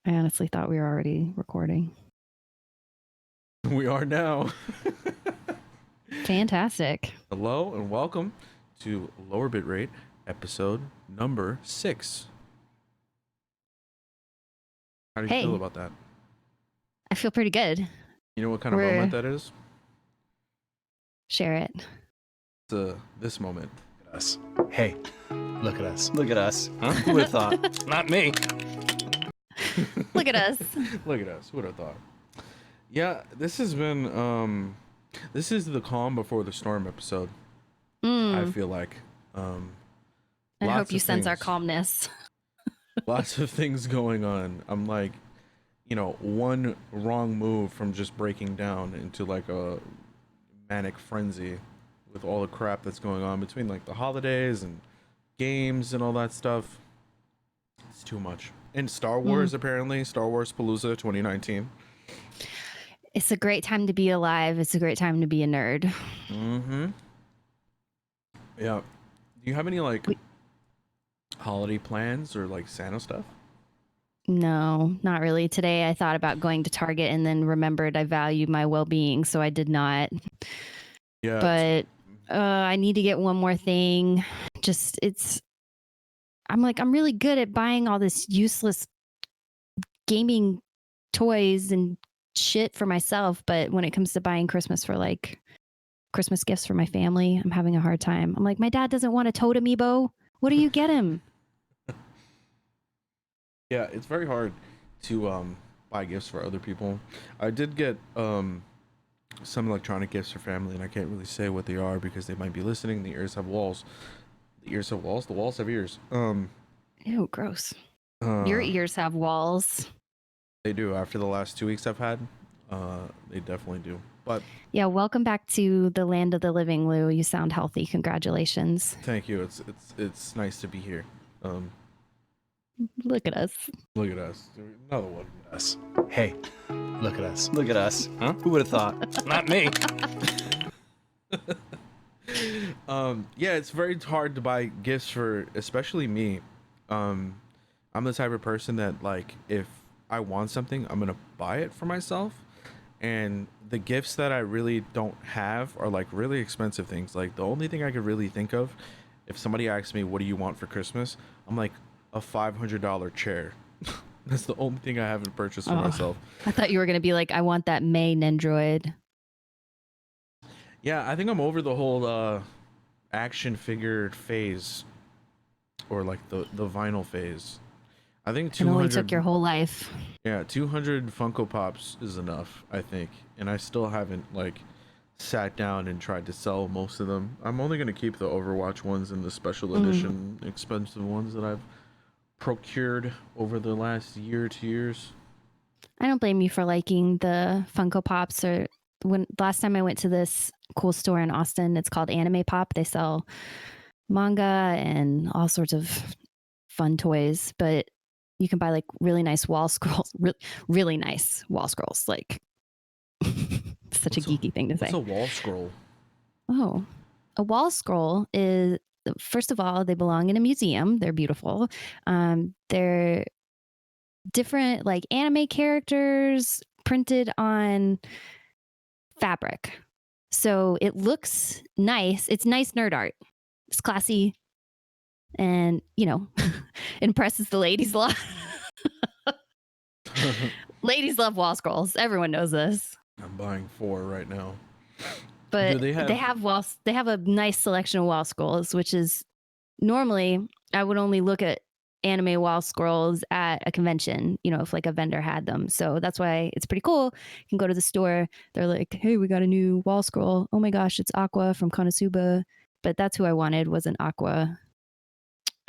I honestly thought we were already recording. We are now. Fantastic. Hello and welcome to LowerBitrate episode number 6. How do you feel about that? I feel pretty good. You know what kind of moment that is? Share it. It's this moment. Look at us. Hey, look at us. Look at us. Huh? Who would have thought? Not me. Look at us. Look at us. Who would have thought? Yeah, this has been this is the calm before the storm episode. I feel like I hope you sense our calmness. Lots of things going on. I'm like, one wrong move from just breaking down into like a manic frenzy with all the crap that's going on between like the holidays and games and all that stuff. It's too much. And Star Wars, apparently, Star Wars Palooza 2019. It's a great time to be alive. It's a great time to be a nerd. Mm-hmm. Yeah. Do you have any holiday plans or like Santa stuff? No, not really. Today I thought about going to Target and then remembered I value my well-being, so I did not. Yeah. But I need to get one more thing. I'm really good at buying all this useless gaming toys and shit for myself, but when it comes to buying Christmas gifts for my family, I'm having a hard time. I'm like, my dad doesn't want a Toad amiibo. What do you get him? Yeah, it's very hard to buy gifts for other people. I did get some electronic gifts for family, and I can't really say what they are because they might be listening. The ears have walls. The ears have walls. The walls have ears. Ew, gross. Your ears have walls. They do. After the last 2 weeks I've had, they definitely do. But yeah, welcome back to the land of the living, Lou. You sound healthy. Congratulations. Thank you. It's nice to be here. Look at us. Look at us. Another one. Us. Hey, look at us. Look at us. Huh? Who would have thought? Not me. Yeah, it's very hard to buy gifts for, especially me. I'm the type of person that, like, if I want something, I'm gonna buy it for myself. And the gifts that I really don't have are like really expensive things. Like the only thing I could really think of, if somebody asks me, what do you want for Christmas? I'm like, a $500 chair. That's the only thing I haven't purchased for myself. I thought you were going to be like, I want that May Nendroid. Yeah, I think I'm over the whole action figure phase, or like the vinyl phase. I think 200 only took your whole life. Yeah, 200 Funko Pops is enough, I think. And I still haven't like sat down and tried to sell most of them. I'm only going to keep the Overwatch ones and the special edition expensive ones that I've procured over the last year, 2 years. I don't blame you for liking the Funko Pops. Or when last time I went to this cool store in Austin, it's called Anime Pop. They sell manga and all sorts of fun toys, but you can buy like really nice wall scrolls, really nice wall scrolls. Like such a geeky thing to say. What's a wall scroll? Oh, a wall scroll is, first of all, they belong in a museum. They're beautiful. They're different like anime characters printed on fabric. So it looks nice. It's nice nerd art. It's classy. And, impresses the ladies a lot. Ladies love wall scrolls. Everyone knows this. I'm buying 4 right now. But they have a nice selection of wall scrolls, which is normally I would only look at anime wall scrolls at a convention, if like a vendor had them. So that's why it's pretty cool. You can go to the store. They're like, hey, we got a new wall scroll. Oh my gosh, it's Aqua from Konosuba. But that's who I wanted, was an Aqua.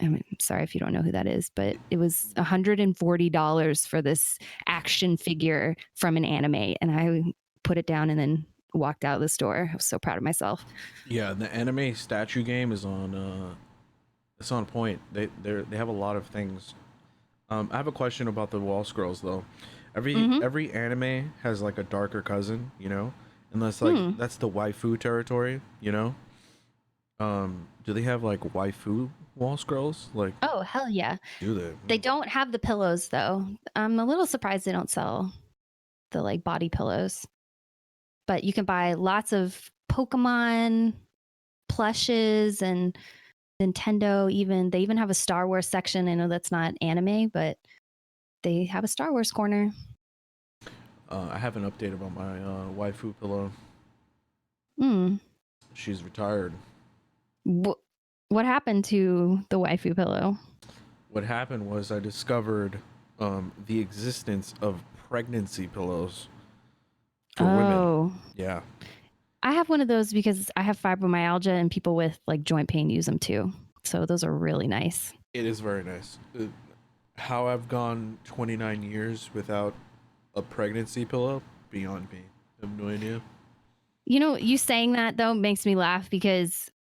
I mean, sorry if you don't know who that is, but it was $140 for this action figure from an anime. And I put it down and then walked out of the store. I was so proud of myself. Yeah, the anime statue game is on it's on point. They have a lot of things. I have a question about the wall scrolls though. Every anime has like a darker cousin, and that's like that's the waifu territory, Do they have like waifu wall scrolls? Like, Oh, hell yeah. do they? They don't have the pillows though. I'm a little surprised they don't sell the like body pillows. But you can buy lots of Pokemon plushes and Nintendo even. They even have a Star Wars section. I know that's not anime, but they have a Star Wars corner. I have an update about my waifu pillow. Hmm. She's retired. What happened to the waifu pillow? What happened was I discovered the existence of pregnancy pillows for women. Yeah. I have one of those because I have fibromyalgia and people with like joint pain use them too. So those are really nice. It is very nice. How I've gone 29 years without a pregnancy pillow, beyond me. I have no idea. You know, you saying that though makes me laugh because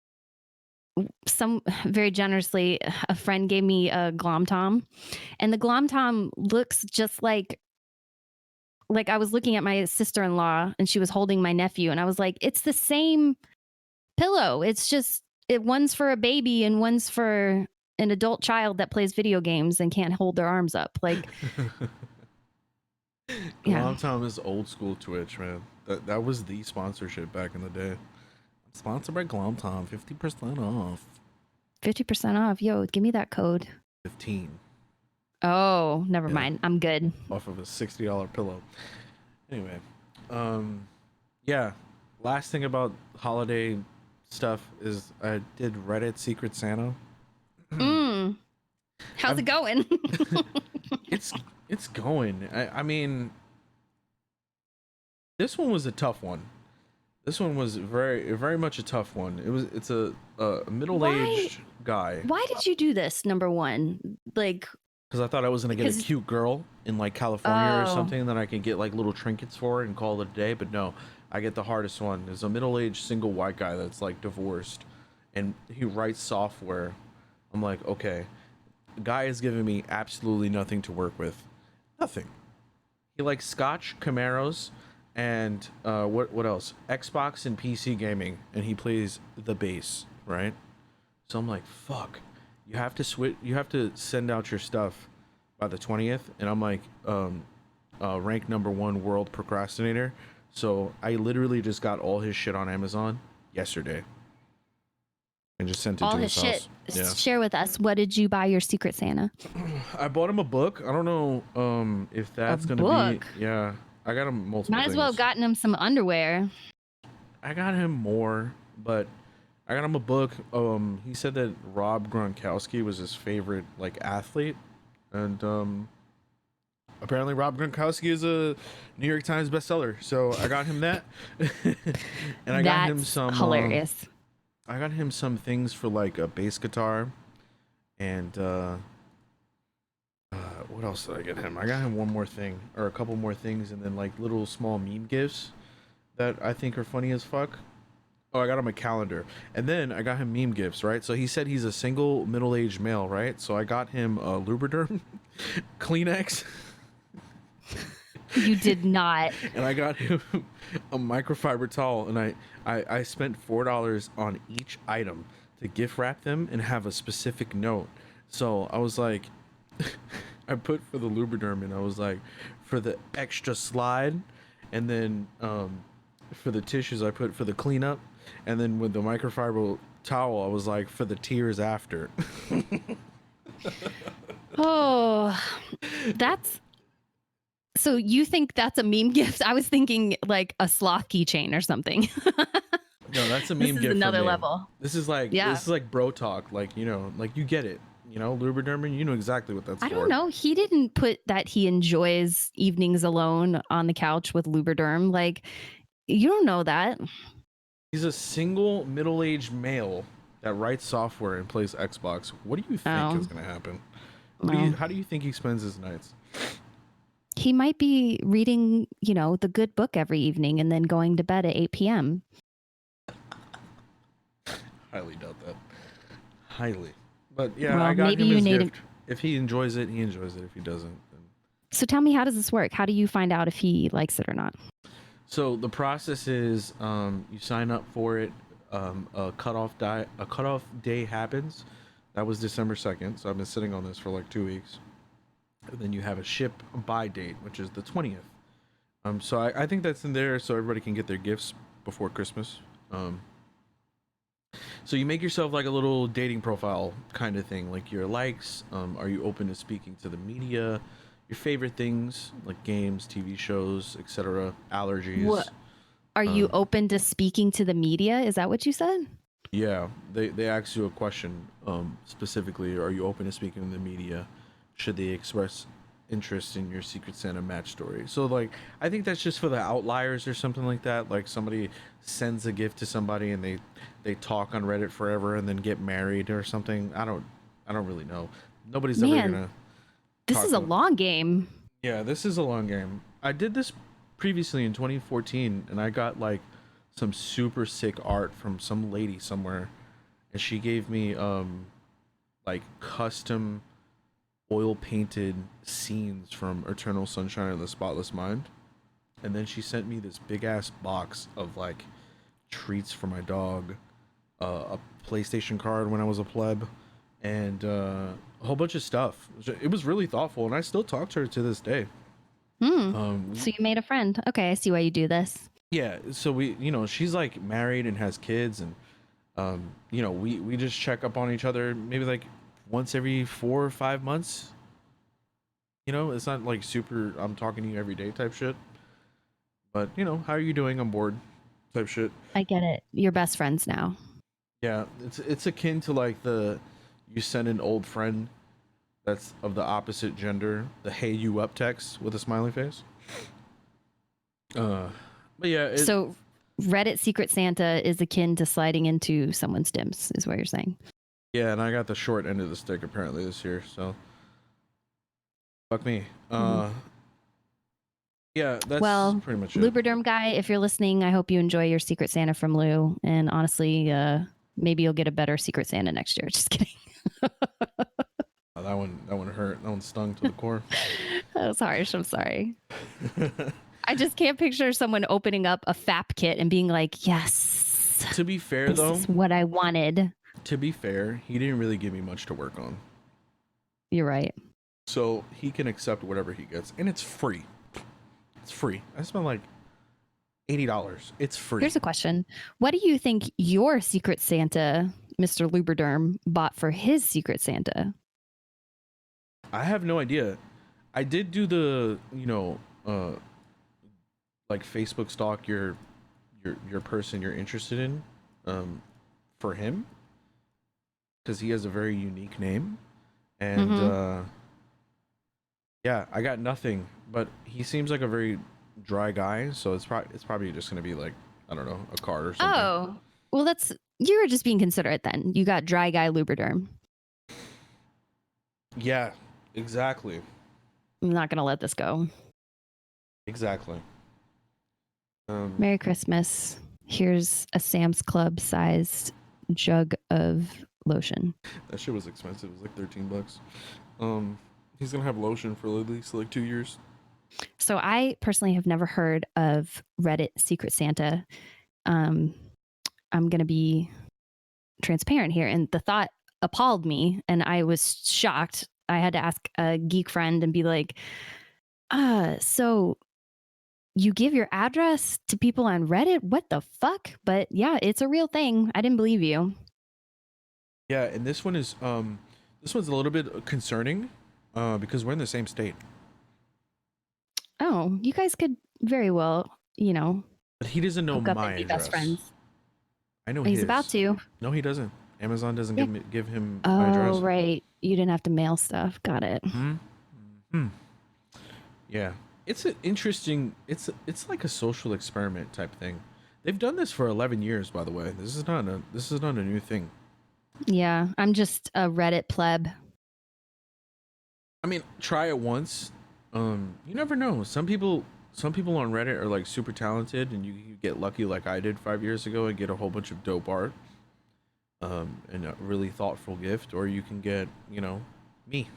some very generously a friend gave me a Glom Tom, and the Glom Tom looks just like I was looking at my sister-in-law and she was holding my nephew and I was like, it's the same pillow. It's just one's for a baby and one's for an adult child that plays video games and can't hold their arms up. Like Glom Tom is old school Twitch, man. That was the sponsorship back in the day. Sponsored by Glom Tom, 50% off. 50% off. Yo, give me that code. 15. Oh, never mind. I'm good. Off of a $60 pillow. Anyway, yeah. Last thing about holiday stuff is I did Reddit Secret Santa. How's it going? It's going. I mean, this one was a tough one. This one was very much a tough one. It's a middle-aged guy. Why did you do this? Number one, like, because I thought I was gonna get a cute girl in like California or something that I could get like little trinkets for and call it a day. But no, I get the hardest one. There's a middle-aged single white guy that's like divorced, and he writes software. I'm like, okay, the guy is giving me absolutely nothing to work with, nothing. He likes Scotch Camaros. And what else? Xbox and PC gaming, and he plays the bass, right? So I'm like, fuck. You have to switch. You have to send out your stuff by the 20th, and I'm like, rank #1 world procrastinator. So I literally just got all his shit on Amazon yesterday, and just sent it to his house. Yeah. Share with us. What did you buy your Secret Santa? I bought him a book. I don't know if that's gonna be. Yeah. I got him multiple Might as well have gotten him some underwear. I got him more, but I got him a book. He said that Rob Gronkowski was his favorite like athlete, and apparently Rob Gronkowski is a New York Times bestseller. So I got him that, and I got him some hilarious. I got him some things for like a bass guitar, and what else did I get him? I got him one more thing, or a couple more things, and then like little small meme gifts that I think are funny as fuck. Oh, I got him a calendar, and then I got him meme gifts, right? So he said he's a single middle-aged male, right? So I got him a Lubriderm, Kleenex. You did not. And I got him a microfiber towel, and I spent $4 on each item to gift wrap them and have a specific note. So I was like, I put for the Lubriderm, and I was like, for the extra slide, and then for the tissues I put for the cleanup, and then with the microfiber towel I was like, for the tears after. Oh, that's so you think that's a meme gift? I was thinking like a sloth keychain or something. No, that's a meme gift. This is another for me. level. This is like bro talk, like, you know, like you get it. You know, Lubriderm, you know exactly what that's for. I don't know. He didn't put that he enjoys evenings alone on the couch with Lubriderm. Like, you don't know that. He's a single middle-aged male that writes software and plays Xbox. What do you think is going to happen? How do you think he spends his nights? He might be reading, you know, the good book every evening and then going to bed at 8 p.m. Highly doubt that. Highly. But yeah, well, I got him his gift. If he enjoys it, he enjoys it. If he doesn't, then... So tell me, how does this work? How do you find out if he likes it or not? So the process is, you sign up for it. a cutoff day happens. That was December 2nd, so I've been sitting on this for like 2 weeks. And then you have a ship by date, which is the 20th. So I think that's in there so everybody can get their gifts before Christmas. So you make yourself like a little dating profile kind of thing, like your likes. Are you open to speaking to the media? Your favorite things like games, TV shows, etc. Allergies. What? Are you open to speaking to the media? Is that what you said? Yeah, they asked you a question specifically. Are you open to speaking to the media? Should they express interest in your Secret Santa match story? So like, I think that's just for the outliers or something like that. Like somebody sends a gift to somebody and they talk on Reddit forever and then get married or something. I don't really know. Nobody's ever gonna. This is a long game. Yeah, this is a long game. I did this previously in 2014 and I got like some super sick art from some lady somewhere, and she gave me like custom oil painted scenes from Eternal Sunshine of the Spotless Mind, and then she sent me this big ass box of like treats for my dog, a PlayStation card when I was a pleb, and a whole bunch of stuff. It was really thoughtful, and I still talk to her to this day. So you made a friend. Okay, I see why you do this. Yeah, so we, she's like married and has kids, and we just check up on each other maybe like once every 4 or 5 months. It's not like super I'm talking to you every day type shit, but how are you doing? I'm bored type shit. I get it. You're best friends now. Yeah, it's akin to like you send an old friend that's of the opposite gender the "Hey you up" text with a smiley face. But yeah. So Reddit Secret Santa is akin to sliding into someone's DMs, is what you're saying. Yeah, and I got the short end of the stick apparently this year, so fuck me. Yeah, that's pretty much it. Lubriderm guy, if you're listening, I hope you enjoy your Secret Santa from Lou. And honestly, maybe you'll get a better Secret Santa next year. Just kidding. That one hurt. That one stung to the core. That was harsh. I'm sorry. I just can't picture someone opening up a FAP kit and being like, yes. To be fair, though, this is what I wanted. To be fair, he didn't really give me much to work on. You're right. So he can accept whatever he gets, and it's free. It's free. I spent like $80. It's free. Here's a question. What do you think your Secret Santa, Mr. Lubriderm, bought for his Secret Santa? I have no idea. I did do the, like Facebook stalk your person you're interested in, for him, because he has a very unique name, and yeah, I got nothing. But he seems like a very dry guy, so it's probably just gonna be like, I don't know, a card or something. Oh, well, you were just being considerate then. You got dry guy Lubriderm. Yeah, exactly. I'm not gonna let this go. Exactly. Merry Christmas. Here's a Sam's Club sized jug of lotion. That shit was expensive. It was like $13. He's gonna have lotion for at least like 2 years. So I personally have never heard of Reddit Secret Santa. I'm gonna be transparent here, and the thought appalled me, and I was shocked. I had to ask a geek friend and be like, so you give your address to people on Reddit? What the fuck? But yeah, it's a real thing. I didn't believe you. Yeah, and this one's a little bit concerning, because we're in the same state. Oh, you guys could very well, But he doesn't know my address. Best friends. I know he's about to. No, he doesn't. Amazon doesn't give him my address. Oh, right. You didn't have to mail stuff. Got it. Yeah. It's an interesting. It's like a social experiment type thing. They've done this for 11 years, by the way. This is not a new thing. Yeah, I'm just a Reddit pleb. I mean, try it once. You never know. Some people on Reddit are like super talented, and you get lucky like I did 5 years ago and get a whole bunch of dope art, and a really thoughtful gift, or you can get, me.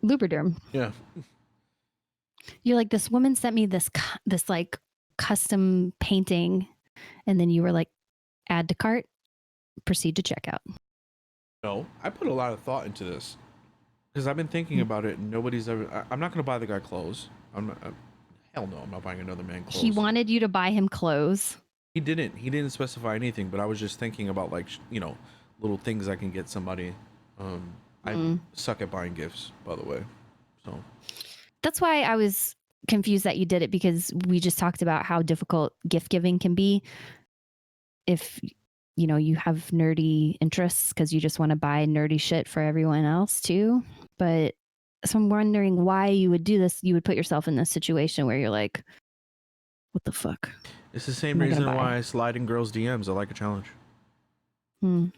Lubriderm. Yeah. You're like, this woman sent me this like custom painting, and then you were like, add to cart. proceed to checkout. No, I put a lot of thought into this because I've been thinking about it. And nobody's ever. I'm not gonna buy the guy clothes. Hell no, I'm not buying another man clothes. He wanted you to buy him clothes. He didn't specify anything, but I was just thinking about like little things I can get somebody. I suck at buying gifts, by the way. So that's why I was confused that you did it, because we just talked about how difficult gift giving can be if you have nerdy interests, because you just want to buy nerdy shit for everyone else too. But so I'm wondering why you would do this. You would put yourself in this situation where you're like, what the fuck? It's the same reason why I slide in girls' DMs. I like a challenge. I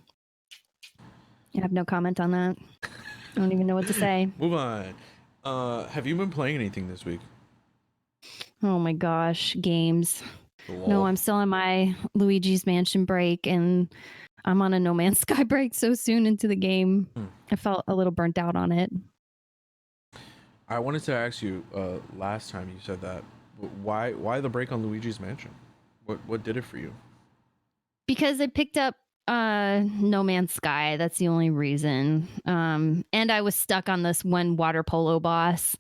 have no comment on that. I don't even know what to say. Move on. Have you been playing anything this week? Oh my gosh, games. Lol. No, I'm still on my Luigi's Mansion break, and I'm on a No Man's Sky break so soon into the game. I felt a little burnt out on it. I wanted to ask you, last time you said that, why the break on Luigi's Mansion? What did it for you? Because I picked up No Man's Sky. That's the only reason. And I was stuck on this one water polo boss.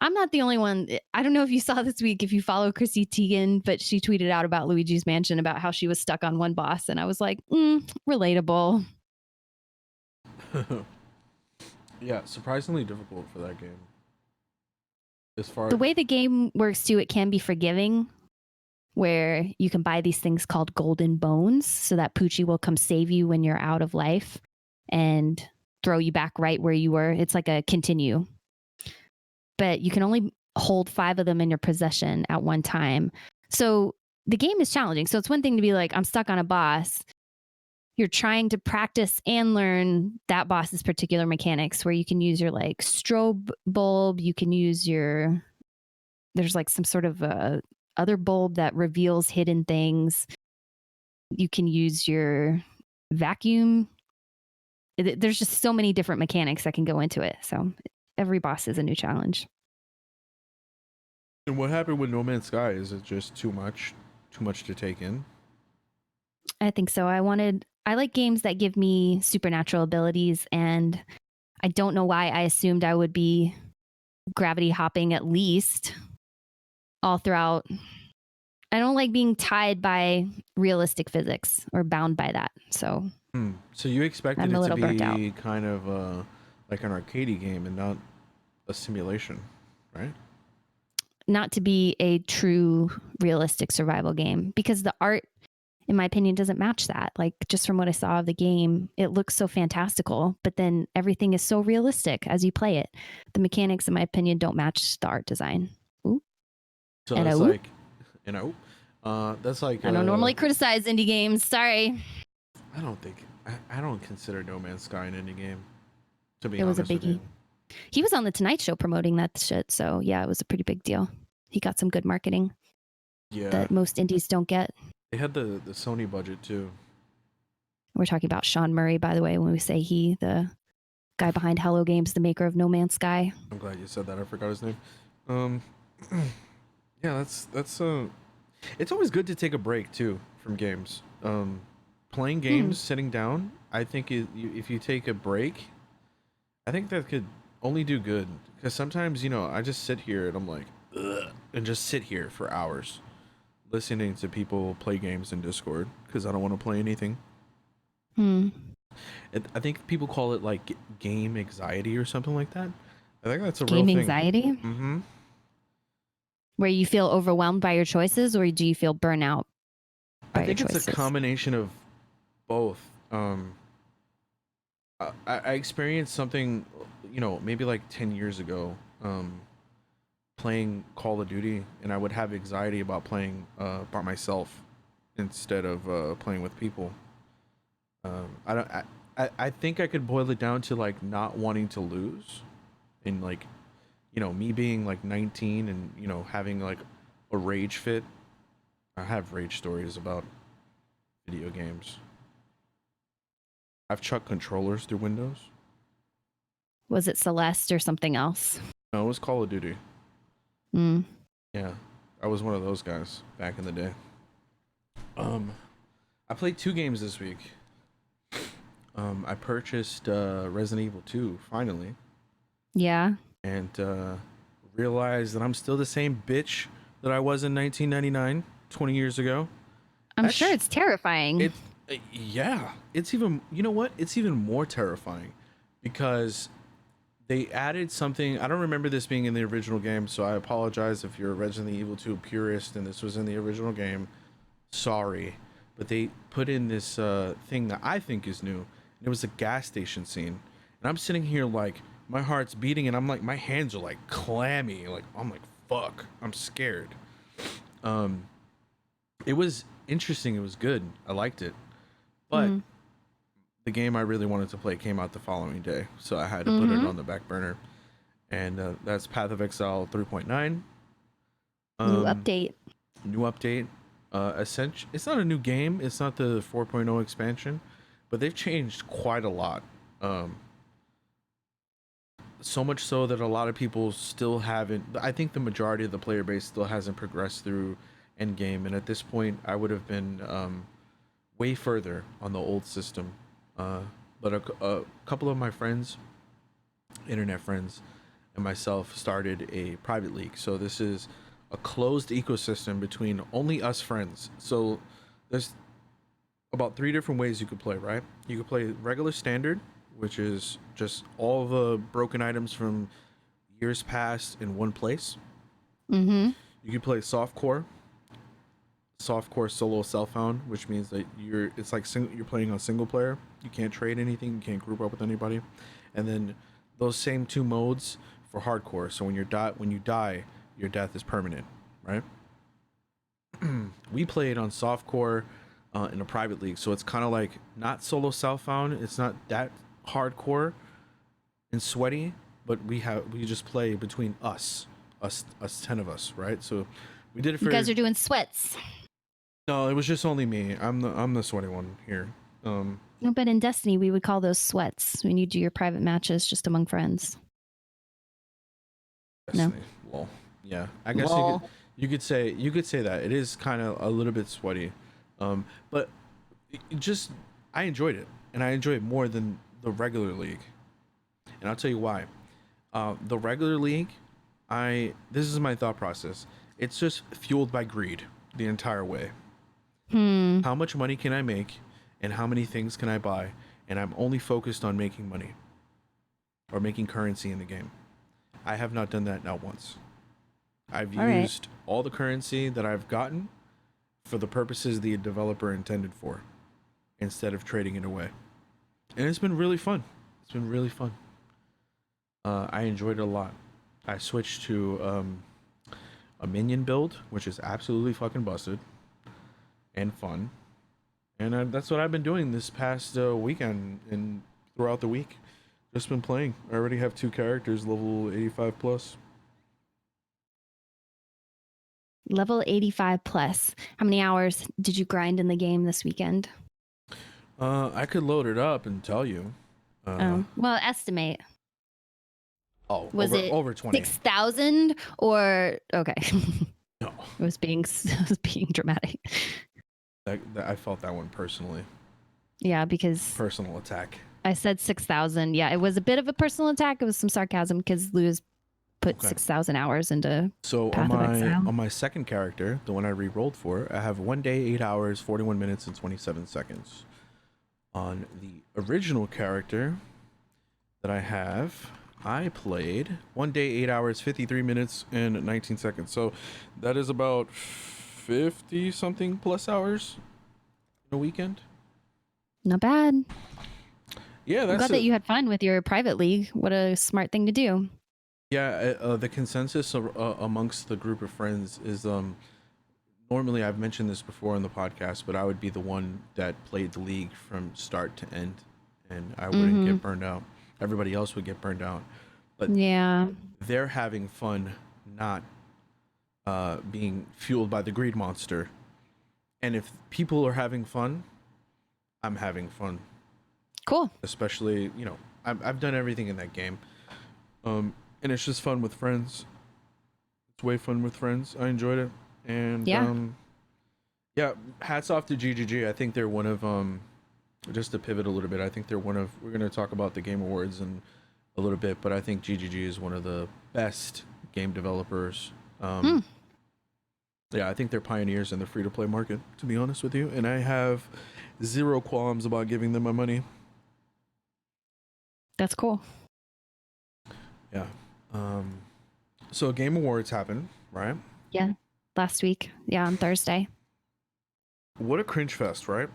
I'm not the only one. I don't know if you saw this week, if you follow Chrissy Teigen, but she tweeted out about Luigi's Mansion, about how she was stuck on one boss. And I was like, relatable. Yeah, surprisingly difficult for that game. The way the game works too, it can be forgiving, where you can buy these things called golden bones, so that Poochie will come save you when you're out of life and throw you back right where you were. It's like a continue. But you can only hold 5 of them in your possession at one time. So the game is challenging. So it's one thing to be like, I'm stuck on a boss. You're trying to practice and learn that boss's particular mechanics, where you can use your like strobe bulb. You can use there's like some sort of other bulb that reveals hidden things. You can use your vacuum. There's just so many different mechanics that can go into it. So every boss is a new challenge. And what happened with No Man's Sky? Is it just too much to take in? I think so. I like games that give me supernatural abilities, and I don't know why I assumed I would be gravity hopping at least all throughout. I don't like being tied by realistic physics or bound by that. So you expected it to be kind of like an arcadey game and not a simulation, right? Not to be a true realistic survival game, because the art, in my opinion, doesn't match that. Like, just from what I saw of the game, it looks so fantastical, but then everything is so realistic as you play it. The mechanics, in my opinion, don't match the art design. Ooh. So it's like, that's like, I don't normally criticize indie games. Sorry. I don't consider No Man's Sky an indie game, to be honest. It was a biggie. He was on the Tonight Show promoting that shit. So yeah, it was a pretty big deal. He got some good marketing that most indies don't get. They had the Sony budget too. We're talking about Sean Murray, by the way, when we say he, the guy behind Hello Games, the maker of No Man's Sky. I'm glad you said that. I forgot his name. Yeah, that's it's always good to take a break too from games. Playing games, sitting down, I think if you take a break, I think that could only do good. Because sometimes, I just sit here and I'm like, ugh, and just sit here for hours listening to people play games in Discord because I don't want to play anything. I think people call it like game anxiety or something like that. I think that's a real thing. Game anxiety? Mm-hmm. Where you feel overwhelmed by your choices, or do you feel burnout by your choices? I think it's a combination of both. I experienced something, maybe like 10 years ago, playing Call of Duty, and I would have anxiety about playing by myself instead of playing with people. I think I could boil it down to like not wanting to lose, and like, me being like 19 and having like a rage fit. I have rage stories about video games. I've chucked controllers through windows. Was it Celeste or something else? No, it was Call of Duty. Yeah, I was one of those guys back in the day. I played 2 games this week. I purchased Resident Evil 2 finally, Yeah. and realized that I'm still the same bitch that I was in 1999, 20 years ago. I'm sure it's terrifying. It, yeah, it's even. You know what? It's even more terrifying because they added something. I don't remember this being in the original game, so I apologize if you're a Resident Evil 2 purist and this was in the original game. Sorry, but they put in this thing that I think is new. And it was a gas station scene, and I'm sitting here like my heart's beating, and I'm like my hands are like clammy, like I'm like fuck, I'm scared. It was interesting. It was good. I liked it, but the game I really wanted to play came out the following day, so I had to put it on the back burner, and that's Path of Exile 3.9. New update. Essentially, it's not a new game. It's not the 4.0 expansion, but they've changed quite a lot. So much so that a lot of people still haven't. I think the majority of the player base still hasn't progressed through endgame, and at this point, I would have been way further on the old system. But a couple of my friends, internet friends, and myself started a private league. So this is a closed ecosystem between only us friends. So there's about 3 different ways you could play, right? You could play regular standard, which is just all the broken items from years past in one place. You could play softcore solo self-found, which means that you're playing on single player. You can't trade anything, you can't group up with anybody. And then those same 2 modes for hardcore. So when you die, your death is permanent, right? We played on softcore in a private league, so it's kind of like not solo self-found. It's not that hardcore and sweaty, but we just play between us 10 of us, right? So we did it for. You guys are doing sweats. No, it was just only me. I'm the sweaty one here. No, but in Destiny we would call those sweats when you do your private matches just among friends. Destiny. No. Well, yeah. I guess you could say that it is kind of a little bit sweaty, but I enjoyed it, and I enjoy it more than the regular league, and I'll tell you why. The regular league, this is my thought process. It's just fueled by greed the entire way. How much money can I make, and how many things can I buy? And I'm only focused on making money or making currency in the game. I have not done that not once. I've used all the currency that I've gotten for the purposes the developer intended for, instead of trading it away. And it's been really fun. I enjoyed it a lot. I switched to a minion build, which is absolutely fucking busted and fun. And that's what I've been doing this past weekend and throughout the week. Just been playing. I already have 2 characters, level 85 plus. Level 85 plus. How many hours did you grind in the game this weekend? I could load it up and tell you. Well, estimate. Was it over 20? 6,000 or okay? No, it was being dramatic. I felt that one personally. Yeah, because personal attack. I said 6,000. Yeah, it was a bit of a personal attack. It was some sarcasm because Lewis put 6,000 hours into Path of Exile. On my second character, the one I re-rolled for, I have 1 day, 8 hours, 41 minutes, and 27 seconds. On the original character that I played 1 day, 8 hours, 53 minutes, and 19 seconds. So that is about 50 something plus hours in a weekend. Not bad. Yeah, I'm glad that you had fun with your private league. What a smart thing to do. Yeah, the consensus amongst the group of friends is normally, I've mentioned this before on the podcast, but I would be the one that played the league from start to end, and I wouldn't get burned out. Everybody else would get burned out. But yeah, they're having fun, not being fueled by the greed monster. And if people are having fun, I'm having fun. Cool. Especially, I've done everything in that game. And it's just fun with friends. It's way fun with friends. I enjoyed it. And yeah, hats off to GGG. I think they're one of just to pivot a little bit, I think we're going to talk about the Game Awards in a little bit, but I think GGG is one of the best game developers. Yeah, I think they're pioneers in the free-to-play market, to be honest with you, and I have zero qualms about giving them my money. That's cool. Yeah. So Game Awards happened, right? Yeah, last week. Yeah, on Thursday. What a cringe fest, right?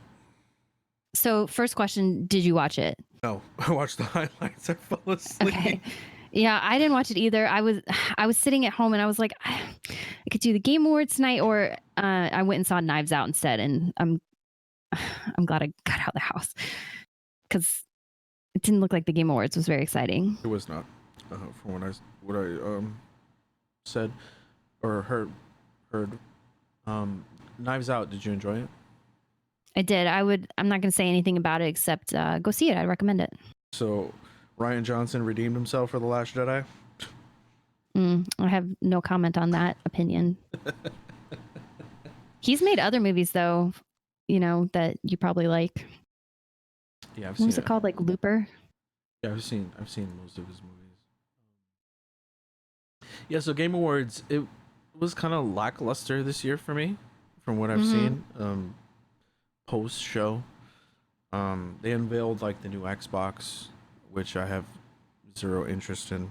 So first question, did you watch it? No, I watched the highlights. I fell asleep. Okay. Yeah, I didn't watch it either. I was sitting at home and I was like, I could do the Game Awards tonight, or I went and saw Knives Out instead. And I'm glad I got out of the house because it didn't look like the Game Awards was very exciting. It was not, from what I said or heard. Knives Out. Did you enjoy it? I did. I'm not going to say anything about it except go see it. I recommend it. So, Rian Johnson redeemed himself for The Last Jedi? I have no comment on that opinion. He's made other movies, though, that you probably like. Yeah, what was it called? Like Looper? Yeah, I've seen most of his movies. Yeah, so Game Awards, it was kind of lackluster this year for me, from what I've seen. Post show, they unveiled like the new Xbox, which I have zero interest in.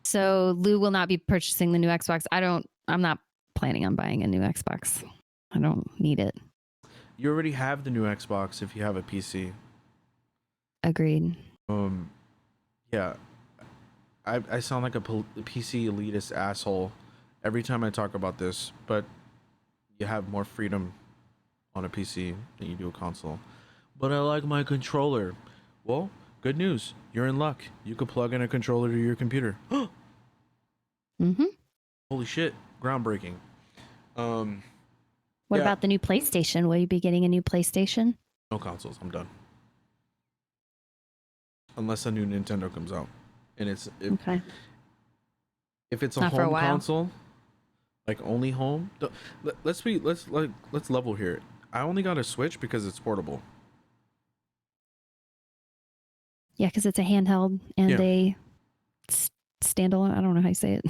So Lou will not be purchasing the new Xbox. I'm not planning on buying a new Xbox. I don't need it. You already have the new Xbox if you have a PC. Agreed. Yeah, I sound like a PC elitist asshole every time I talk about this, but you have more freedom on a PC than you do a console. But I like my controller. Well, good news. You're in luck. You could plug in a controller to your computer. Holy shit. Groundbreaking. What about the new PlayStation? Will you be getting a new PlayStation? No consoles. I'm done. Unless a new Nintendo comes out. And okay. If it's a home console, like only home, let's level here. I only got a Switch because it's portable. Yeah, because it's a handheld and a standalone. I don't know how you say it.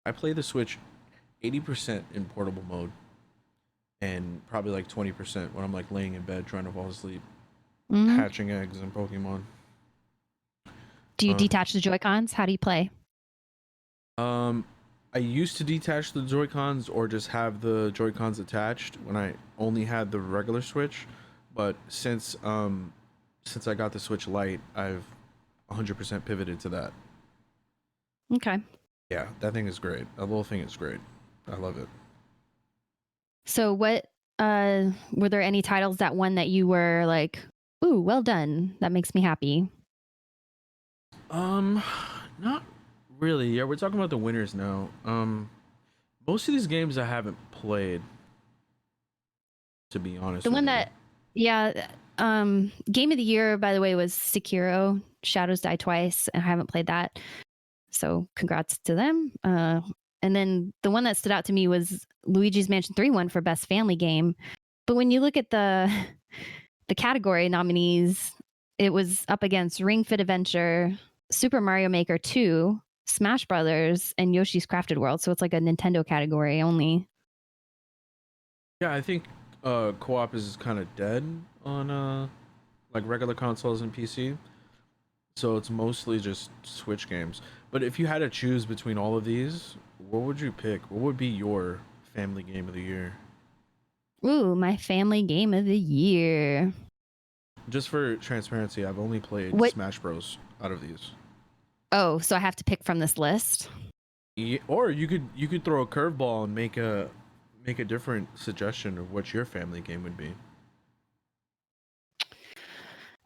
I play the Switch 80% in portable mode and probably like 20% when I'm like laying in bed trying to fall asleep, hatching eggs in Pokemon. Do you detach the Joy-Cons? How do you play? I used to detach the Joy-Cons or just have the Joy-Cons attached when I only had the regular Switch, but since I got the Switch Lite, I've 100% pivoted to that. Okay. Yeah, that thing is great. That little thing is great. I love it. So what were there any titles that won that you were like, ooh, well done. That makes me happy? Not really. Yeah, we're talking about the winners now. Most of these games I haven't played, to be honest. The one that, game of the year, by the way, was Sekiro: Shadows Die Twice, and I haven't played that. So congrats to them. And then the one that stood out to me was Luigi's Mansion 3 won for Best Family Game. But when you look at the category nominees, it was up against Ring Fit Adventure, Super Mario Maker 2, Smash Brothers, and Yoshi's Crafted World. So it's like a Nintendo category only. Yeah, I think co-op is kind of dead on like regular consoles and PC. So it's mostly just Switch games. But if you had to choose between all of these, what would you pick? What would be your family game of the year? Ooh, my family game of the year. Just for transparency, I've only played Smash Bros. Out of these. Oh, so I have to pick from this list? Yeah, or you could throw a curveball and make a different suggestion of what your family game would be.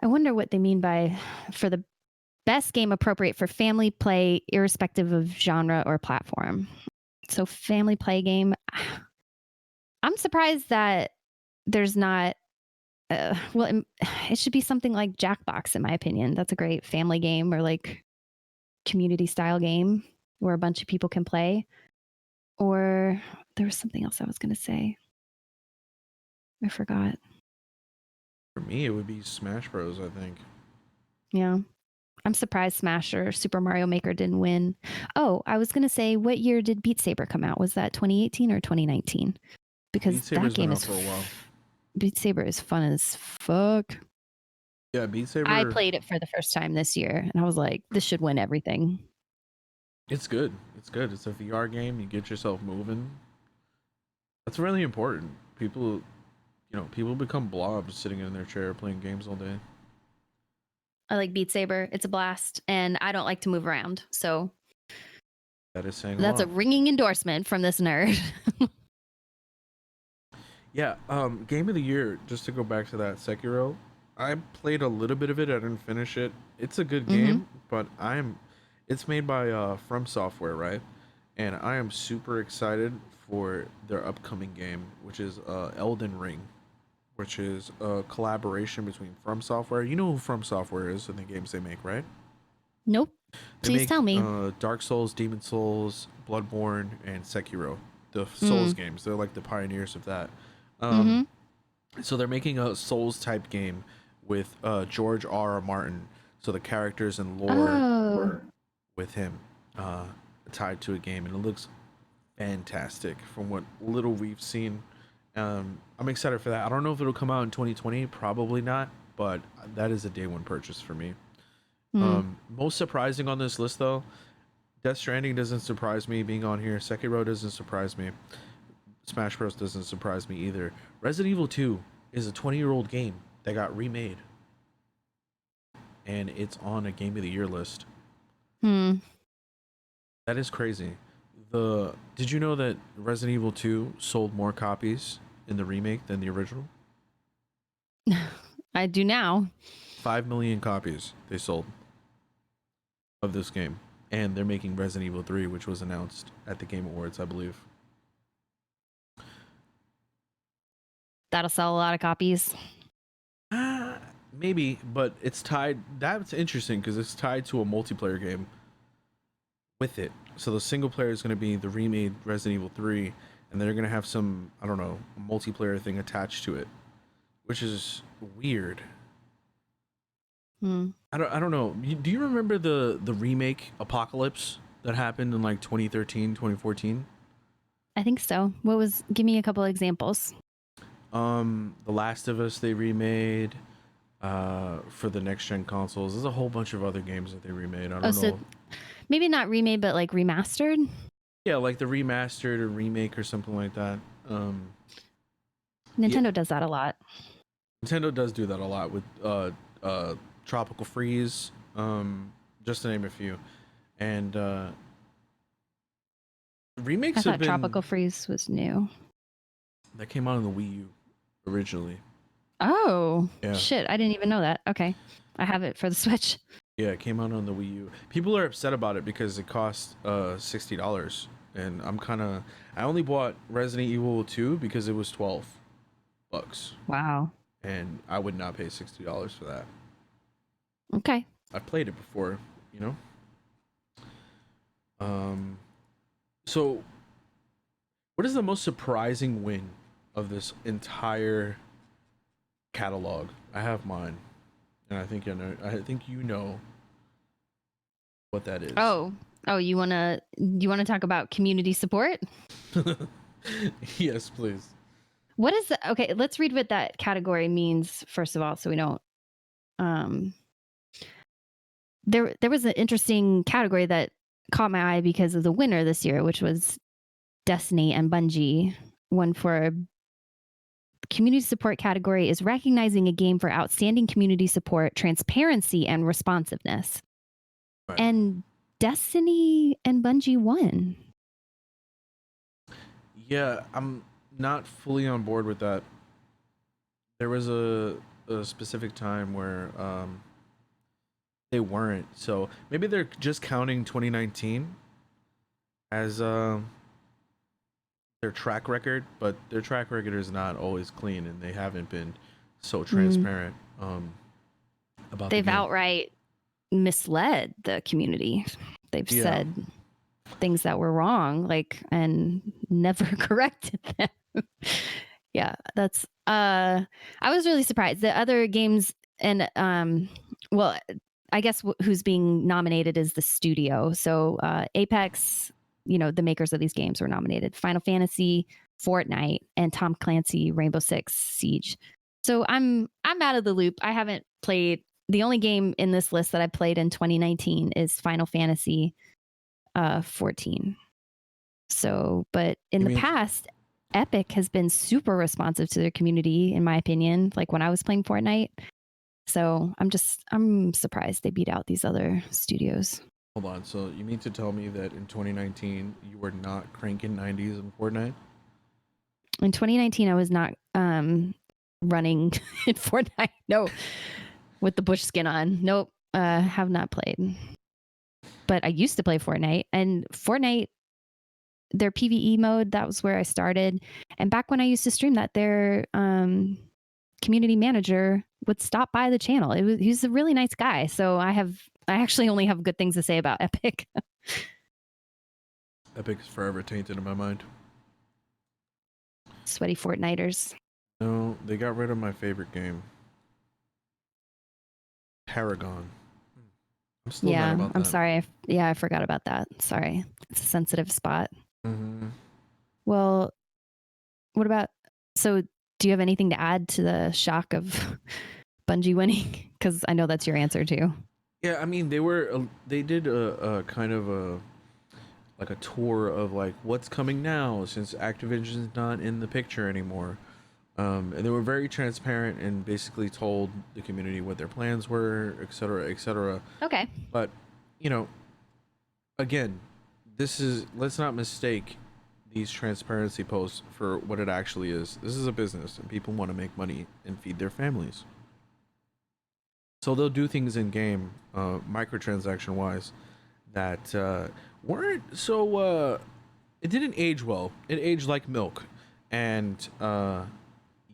I wonder what they mean by for the best game appropriate for family play, irrespective of genre or platform. So family play game. I'm surprised that there's not. Well, it should be something like Jackbox, in my opinion. That's a great family game or like community style game where a bunch of people can play. Or there was something else I was going to say. I forgot. For me, it would be Smash Bros. I think. Yeah. I'm surprised Smash or Super Mario Maker didn't win. Oh, I was going to say, what year did Beat Saber come out? Was that 2018 or 2019? Because Beat Saber's that game been is out for a while. Beat Saber is fun as fuck. Yeah, Beat Saber. I played it for the first time this year, and I was like, this should win everything. It's good. It's good. It's a VR game. You get yourself moving. That's really important. People become blobs sitting in their chair playing games all day. I like Beat Saber. It's a blast, and I don't like to move around. So that is saying that's a ringing endorsement from this nerd. Yeah, game of the year, just to go back to that, Sekiro. I played a little bit of it. I didn't finish it. It's a good game, but it's made by From Software, right? And I am super excited for their upcoming game, which is Elden Ring, which is a collaboration between From Software. You know who From Software is in the games they make, right? Nope. Please tell me. Dark Souls, Demon Souls, Bloodborne, and Sekiro. The Souls games. They're like the pioneers of that. So they're making a Souls type game with George R.R. Martin. So the characters and lore with him tied to a game, and it looks fantastic from what little we've seen. I'm excited for that. I don't know if it'll come out in 2020, probably not, but that is a day one purchase for me. Most surprising on this list, though, Death Stranding doesn't surprise me being on here. Sekiro doesn't surprise me. Smash Bros doesn't surprise me either. Resident Evil 2 is a 20-year-old game that got remade, and it's on a Game of the Year list. That is crazy. Did you know that Resident Evil 2 sold more copies in the remake than the original? I do now. 5 million copies they sold of this game, and they're making Resident Evil 3, which was announced at the Game Awards, I believe. That'll sell a lot of copies. Maybe, but it's tied. That's interesting because it's tied to a multiplayer game with it. So the single player is going to be the remade Resident Evil 3, and they're going to have some, I don't know, multiplayer thing attached to it, which is weird. I don't know. Do you remember the remake Apocalypse that happened in like 2013, 2014? I think so. Give me a couple examples. The Last of Us they remade for the next gen consoles. There's a whole bunch of other games that they remade. I don't know. So maybe not remade, but like remastered? Yeah, like the remastered or remake or something like that. Nintendo does that a lot. Nintendo does do that a lot with Tropical Freeze, just to name a few. And remakes I thought Tropical Freeze was new. That came out on the Wii U originally. Oh, yeah. Shit. I didn't even know that. Okay. I have it for the Switch. Yeah, it came out on the Wii U. People are upset about it because it cost $60. And I only bought Resident Evil 2 because it was $12. Wow. And I would not pay $60 for that. Okay. I played it before, you know? So what is the most surprising win of this entire catalog? I have mine, and I think you know what that is. Oh, you wanna talk about community support? Yes, please. What is the okay? Let's read what that category means first of all, so we don't. There was an interesting category that caught my eye because of the winner this year, which was Destiny, and Bungie won for community support category is recognizing a game for outstanding community support, transparency, and responsiveness. Right. And Destiny and Bungie won. Yeah, I'm not fully on board with that. There was a specific time where they weren't. So maybe they're just counting 2019 as their track record, but their track record is not always clean, and they haven't been so transparent about. They've outright misled the community. They've said things that were wrong, and never corrected them. Yeah, I was really surprised. The other games and well, I guess who's being nominated is the studio. So Apex, the makers of these games were nominated. Final Fantasy, Fortnite, and Tom Clancy Rainbow Six Siege. So I'm out of the loop. I haven't played. The only game in this list that I played in 2019 is Final Fantasy 14. So, but in the past, Epic has been super responsive to their community, in my opinion, like when I was playing Fortnite. So I'm surprised they beat out these other studios. Hold on. So you mean to tell me that in 2019, you were not cranking 90s in Fortnite? In 2019, I was not running in Fortnite. No, with the bush skin on. Nope. Have not played. But I used to play Fortnite, and Fortnite, their PvE mode, that was where I started. And back when I used to stream that, their community manager would stop by the channel. He's a really nice guy. So I actually only have good things to say about Epic. Epic is forever tainted in my mind. Sweaty Fortniters. No, they got rid of my favorite game. Paragon. I'm still mad about that. I'm sorry. I forgot about that. Sorry. It's a sensitive spot. Mm-hmm. Well, what about, so do you have anything to add to the shock of Bungie winning? Because I know that's your answer too. Yeah, I mean, they did a kind of a tour of like what's coming now since Activision's not in the picture anymore. And they were very transparent and basically told the community what their plans were, et cetera, et cetera. Okay. But, again, let's not mistake these transparency posts for what it actually is. This is a business and people want to make money and feed their families. So they'll do things in game, microtransaction wise, that weren't so, it didn't age well. It aged like milk. And,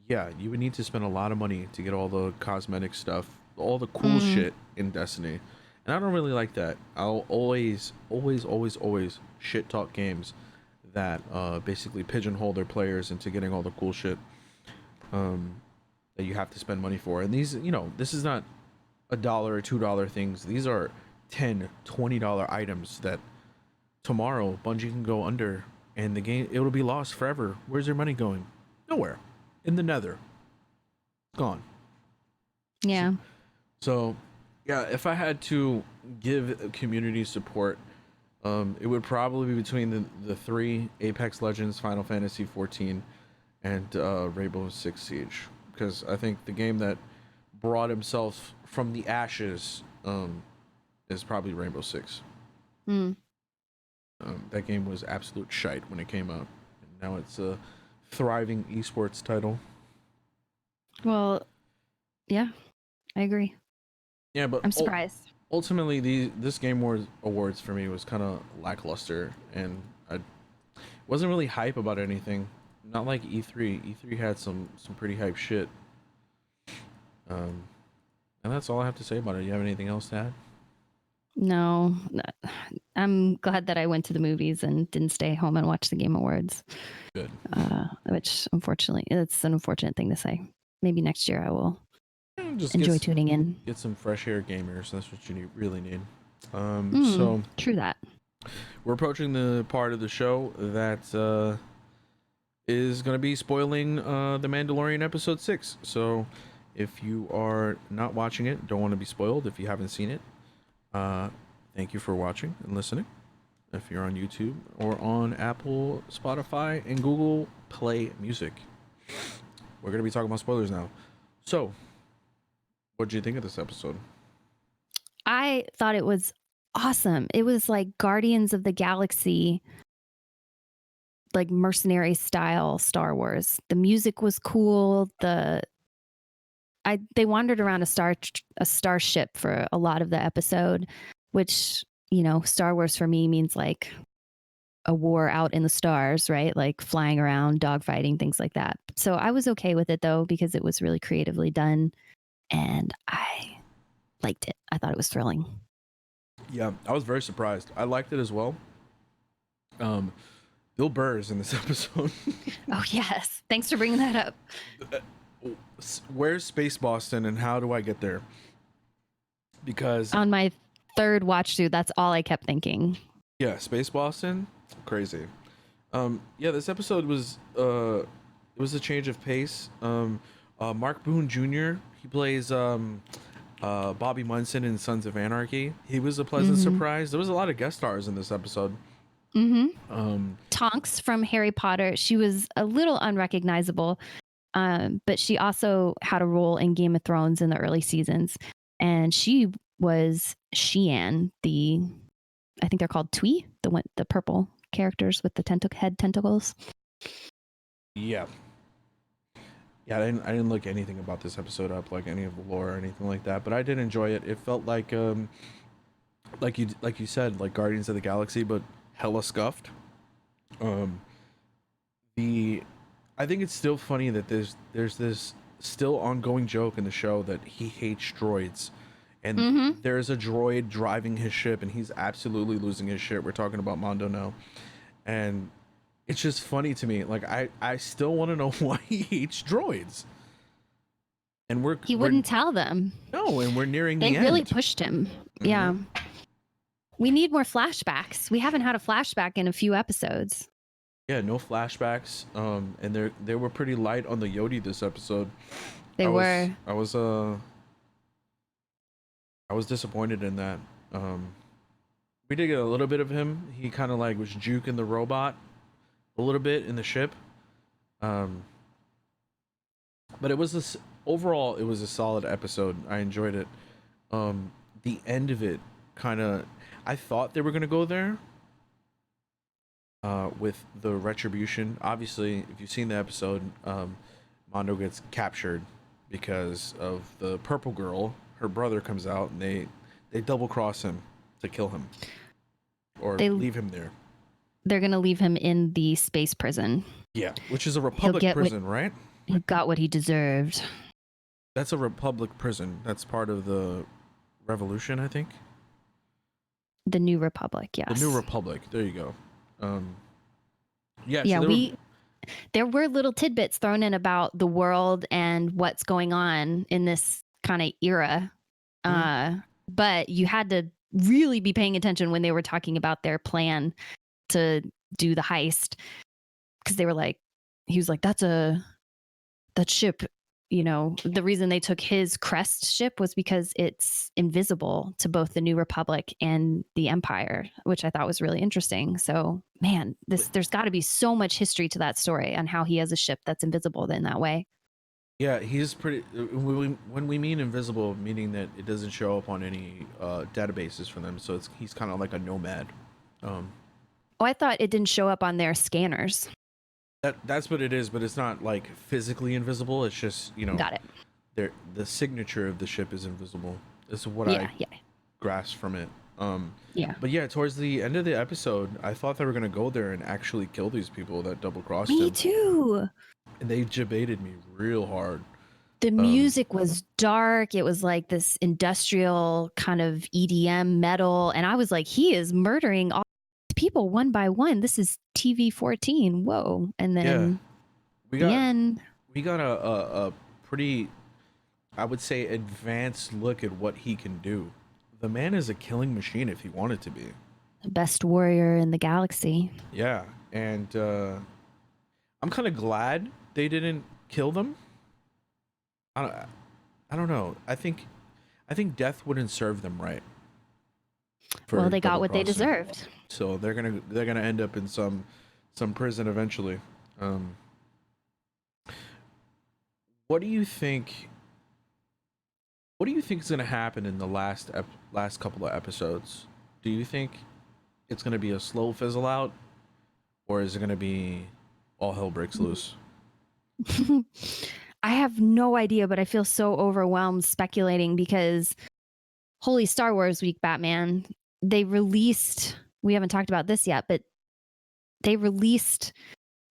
yeah, you would need to spend a lot of money to get all the cosmetic stuff, all the cool shit in Destiny. And I don't really like that. I'll always shit talk games that basically pigeonhole their players into getting all the cool shit that you have to spend money for. And these, this is not $1 or $2 things. These are $10, $20 items that tomorrow Bungie can go under and the game, it'll be lost forever. Where's their money going? Nowhere. In the nether. Gone. Yeah. So, yeah, if I had to give community support, it would probably be between the three: Apex Legends, Final Fantasy 14, and Rainbow Six Siege. Because I think the game that brought himself from the ashes is probably Rainbow Six. That game was absolute shite when it came out. And now it's a thriving esports title. Well, yeah, I agree. Yeah, but I'm surprised. Ultimately, this Game Awards for me was kind of lackluster, and I wasn't really hype about anything. Not like E3. E3 had some pretty hype shit. And that's all I have to say about it. You have anything else to add? No, I'm glad that I went to the movies and didn't stay home and watch the Game Awards. Good. Which, unfortunately, it's an unfortunate thing to say. Maybe next year I will just enjoy tuning in. Get some fresh air gamers. That's what you really need. So true that. We're approaching the part of the show that is going to be spoiling The Mandalorian Episode 6. So if you are not watching it, don't want to be spoiled if you haven't seen it, thank you for watching and listening. If you're on YouTube or on Apple, Spotify, and Google Play Music. We're going to be talking about spoilers now. So, what did you think of this episode? I thought it was awesome. It was like Guardians of the Galaxy, like mercenary style Star Wars. The music was cool. They wandered around a starship for a lot of the episode, which, Star Wars for me means like a war out in the stars, right? Like flying around, dogfighting, things like that. So I was okay with it though, because it was really creatively done and I liked it. I thought it was thrilling. Yeah, I was very surprised. I liked it as well. Bill Burr is in this episode. Oh yes. Thanks for bringing that up. Where's Space Boston and how do I get there? Because on my third watch through, that's all I kept thinking. Yeah, Space Boston, crazy. Yeah, this episode was it was a change of pace. Mark Boone Jr. He plays Bobby Munson in Sons of Anarchy. He was a pleasant surprise. There was a lot of guest stars in this episode. Tonks from Harry Potter. She was a little unrecognizable, but she also had a role in Game of Thrones in the early seasons, and she was Sheehan, I think they're called Twee, the purple characters with the head tentacles. Yeah. Yeah, I didn't look anything about this episode up, like any of the lore or anything like that, but I did enjoy it. It felt like you said, like Guardians of the Galaxy, but hella scuffed. I think it's still funny that there's this still ongoing joke in the show that he hates droids, and there's a droid driving his ship, and he's absolutely losing his shit. We're talking about Mondo now, and it's just funny to me. Like I still want to know why he hates droids. And he wouldn't tell them. No, and we're nearing the end. They really pushed him. Yeah. We need more flashbacks. We haven't had a flashback in a few episodes. Yeah, no flashbacks. And they were pretty light on the Yodi this episode. They were. I was disappointed in that. We did get a little bit of him. He kind of like was juking the robot a little bit in the ship. But it was overall it was a solid episode. I enjoyed it. The end of it kind of, I thought they were going to go there with the retribution. Obviously, if you've seen the episode, Mondo gets captured because of the purple girl. Her brother comes out and they double cross him to kill him or leave him there. They're going to leave him in the space prison. Yeah, which is a Republic prison, right? He got what he deserved. That's a Republic prison. That's part of the Revolution, I think. The New Republic, yes. The New Republic. There you go. Yeah, so there were little tidbits thrown in about the world and what's going on in this kind of era. But you had to really be paying attention when they were talking about their plan to do the heist, because they were like, he was like, that ship, the reason they took his Crest ship was because it's invisible to both the New Republic and the Empire, which I thought was really interesting. So, man, there's got to be so much history to that story on how he has a ship that's invisible in that way. Yeah, he's pretty. When we mean invisible, meaning that it doesn't show up on any databases for them, so he's kind of like a nomad. I thought it didn't show up on their scanners. That's what it is, but it's not like physically invisible. It's just Got it. The signature of the ship is invisible. This is what I grasped from it. But yeah, towards the end of the episode, I thought they were gonna go there and actually kill these people that double crossed him. Me too. And they debated me real hard. The music was dark. It was like this industrial kind of EDM metal, and I was like, he is murdering all people one by one. This is TV-14. Whoa. And then we got a pretty, I would say, advanced look at what he can do. The man is a killing machine if he wanted to be. The best warrior in the galaxy. Yeah. And I'm kind of glad they didn't kill them. I don't know. I think death wouldn't serve them right. Well, they got what they deserved. So they're gonna end up in some prison eventually. What do you think? What do you think is gonna happen in the last couple of episodes? Do you think it's gonna be a slow fizzle out, or is it gonna be all hell breaks loose? I have no idea, but I feel so overwhelmed speculating because holy Star Wars week, Batman. They released, we haven't talked about this yet, but they released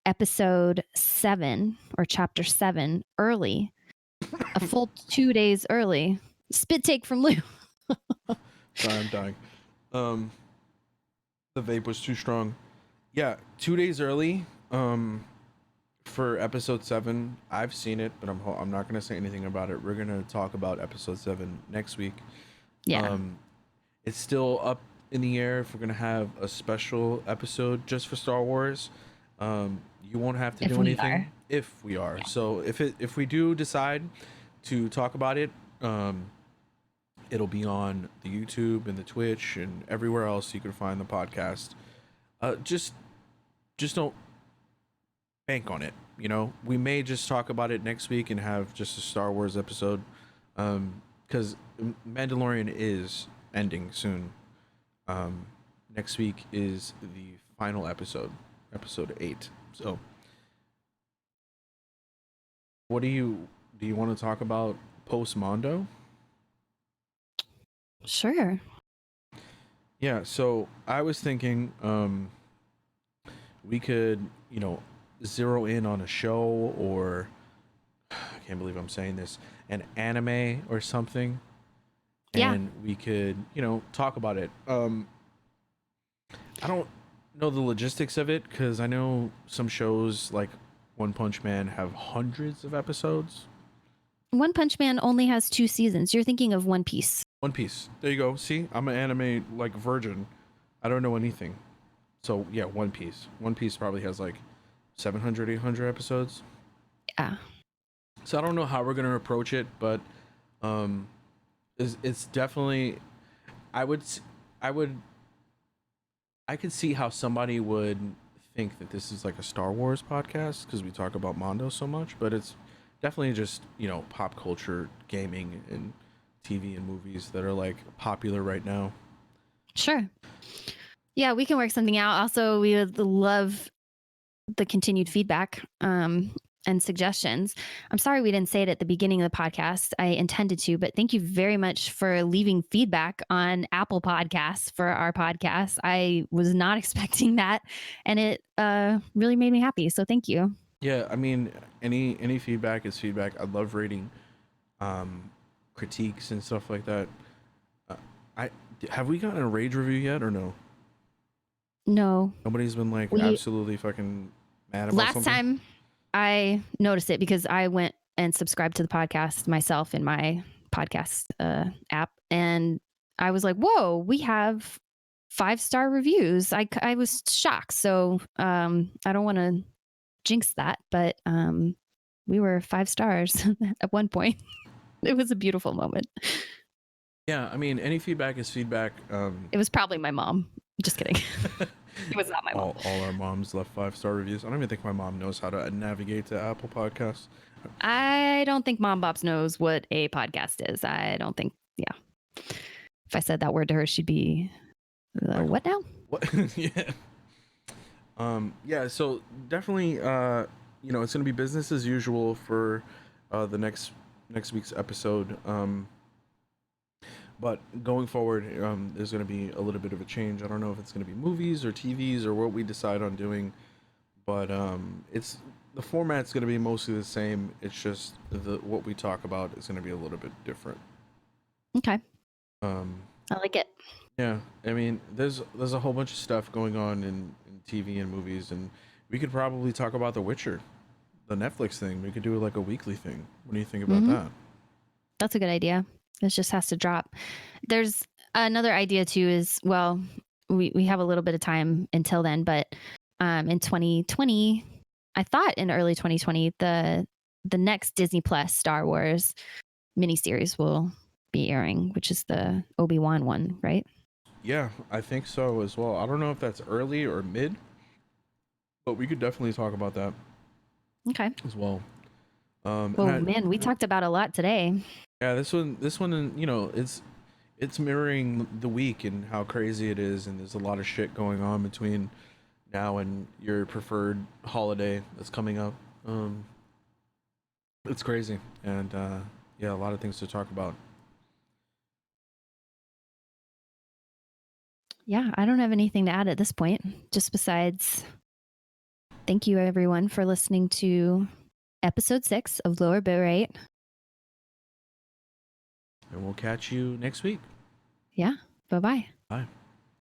episode 7 or chapter 7 early, a full 2 days early. Spit take from Lou. Sorry, I'm dying. The vape was too strong. Yeah, 2 days early. for episode 7, I've seen it, but I'm not gonna say anything about it. We're gonna talk about episode 7 next week. Yeah. It's still up in the air if we're gonna have a special episode just for Star Wars. You won't have to do anything if we are. Yeah. So if we do decide to talk about it, it'll be on the YouTube and the Twitch and everywhere else you can find the podcast. Just don't bank on it. You know, we may just talk about it next week and have just a Star Wars episode, because Mandalorian is ending soon. Next week is the final episode 8. So what do you want to talk about post Mondo? Sure. Yeah, so I was thinking we could, zero in on a show, or I can't believe I'm saying this, an anime or something. And we could, talk about it. I don't know the logistics of it, because I know some shows like One Punch Man have hundreds of episodes. One Punch Man only has 2 seasons. You're thinking of One Piece. One Piece. There you go. See, I'm an anime virgin. I don't know anything. So yeah, One Piece. One Piece probably has 700, 800 episodes. Yeah. So I don't know how we're gonna approach it, but it's definitely. I could see how somebody would think that this is like a Star Wars podcast because we talk about Mondo so much, but it's definitely just, pop culture, gaming, and TV and movies that are popular right now. Sure. Yeah, we can work something out. Also, we would love the continued feedback and suggestions. I'm sorry we didn't say it at the beginning of the podcast. I intended to, but thank you very much for leaving feedback on Apple Podcasts for our podcast. I was not expecting that, and it really made me happy. So thank you. Yeah, I mean, any feedback is feedback. I love reading critiques and stuff like that. Have we gotten a rage review yet or no? No. Nobody's been absolutely fucking mad about last something? Time I noticed it because I went and subscribed to the podcast myself in my podcast app, and I was like, whoa, we have 5-star reviews. I was shocked. So I don't want to jinx that, but we were 5 stars at one point. It was a beautiful moment. Yeah, I mean, any feedback is feedback. It was probably my mom. Just kidding. It was not my mom. All our moms left 5-star reviews. I don't even think my mom knows how to navigate to Apple Podcasts. I don't think Mom Bops knows what a podcast is. I don't think, yeah. If I said that word to her, she'd be, what now? What? Yeah. Yeah, so definitely, it's going to be business as usual for the next week's episode. But going forward, there's going to be a little bit of a change. I don't know if it's going to be movies or TVs or what we decide on doing, but the format's going to be mostly the same. It's just what we talk about is going to be a little bit different. Okay. I like it. Yeah, I mean, there's a whole bunch of stuff going on in TV and movies, and we could probably talk about The Witcher, the Netflix thing. We could do a weekly thing. What do you think about that? That's a good idea. This just has to drop. There's another idea too is, well, we have a little bit of time until then, but in 2020, I thought in early 2020, the next Disney Plus Star Wars miniseries will be airing, which is the Obi-Wan one, right? Yeah, I think so as well. I don't know if that's early or mid, but we could definitely talk about that. Okay. As well. Man, we talked about a lot today. Yeah, this one, it's mirroring the week and how crazy it is, and there's a lot of shit going on between now and your preferred holiday that's coming up. It's crazy, and yeah, a lot of things to talk about. Yeah, I don't have anything to add at this point, just besides thank you everyone for listening to episode 6 of Lower Bitrate. And we'll catch you next week. Yeah. Bye-bye. Bye.